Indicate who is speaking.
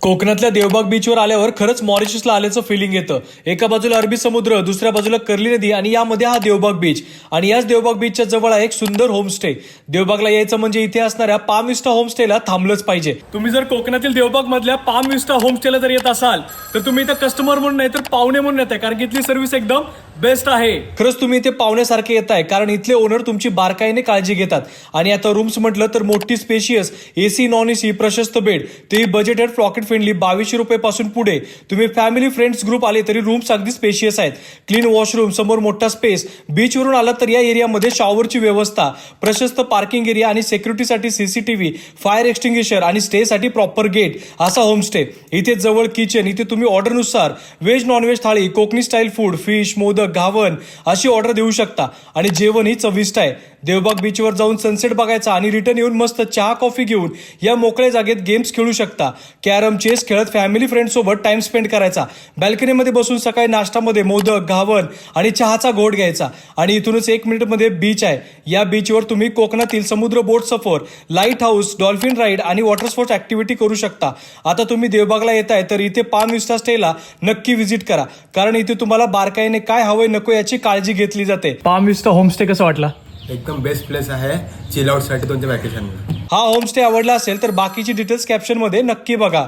Speaker 1: कोकणातल्या देवबाग बीचवर आल्यावर खरंच मॉरिशसला आल्याचं फिलिंग येतं. एका बाजूला अरबी समुद्र, दुसऱ्या बाजूला कर्ली नदी आणि यामध्ये हा देवबाग बीच. आणि याच देवबाग बीचच्या जवळ आहे एक सुंदर होमस्टे. देवबागला यायचं म्हणजे इथे असणाऱ्या पाम विस्टा होमस्टेला थांबलंच पाहिजे. तुम्ही जर कोकणातील देवबाग मधल्या पाम विस्टा होमस्टेला जर येत असाल तर तुम्ही इथं कस्टमर म्हणून नाही तर पाहुणे म्हणून येताय, कारण की इथली सर्व्हिस एकदम बेस्ट आहे. खरंच तुम्ही इथे पाहुण्यासारखे येताय, कारण इथले ओनर तुमची बारकाईने काळजी घेतात. आणि आता रूम्स म्हटलं तर मोठी स्पेशियस एसी नॉन एसी प्रशस्त बेड, तेही बजेटेड पॉकेट फ्रेंडली 2200 रुपये पासून पुढे. तुम्ही फॅमिली फ्रेंड्स ग्रुप आले तरी रूम्स अगदी स्पेशियस आहेत. क्लीन वॉशरूम, समोर मोठा स्पेस. बीचवरून आला तर या एरियामध्ये शॉवरची व्यवस्था, प्रशस्त पार्किंग एरिया आणि सिक्युरिटीसाठी सीसीटीव्ही, फायर एक्सटिंग्विशर आणि स्टेसाठी प्रॉपर गेट असा होमस्टे. इथे जवळ किचन, इथे तुम्ही ऑर्डरनुसार व्हेज नॉनव्हेज थाळी, Konkani style food, fish, modak, घावन अशी ऑर्डर देऊ शकता. आणि जेवण ही चविष्ट आहे. देवबाग बीचवर जाऊन सनसेट बघायचा आणि रिटर्न येऊन मस्त चहा कॉफी घेऊन या मोकळ्या जागेत गेम्स खेळू शकता. कॅरम, चेस खेळत फॅमिली फ्रेंड सोबत टाइम स्पेंड करायचा. बॅल्कनीमध्ये बसून सकाळी नाश्त्यामध्ये मोदक, घावन आणि चहाचा घोट घ्यायचा. आणि इथूनच 1 मिनिटमध्ये बीच आहे. या बीचवर तुम्ही कोकणातील समुद्र बोट सफर, लाईट हाऊस, डॉल्फिन राईड आणि वॉटर स्पोर्ट्स ऍक्टिव्हिटी करू शकता. आता तुम्ही देवबागला येताय तर इथे पाम विस्टा स्टेला नक्की व्हिजिट करा, कारण इथे तुम्हाला बारकाईने काय हवंय नको याची काळजी घेतली जाते. पाम विस्टा होमस्टे कसा वाटला?
Speaker 2: एकदम बेस्ट प्लेस आहे चिल आउट साठी तुमच्या वॅकेशन.
Speaker 1: हा होमस्टे आवडला असेल तर बाकीची डिटेल्स कॅप्शन मध्ये नक्की बघा.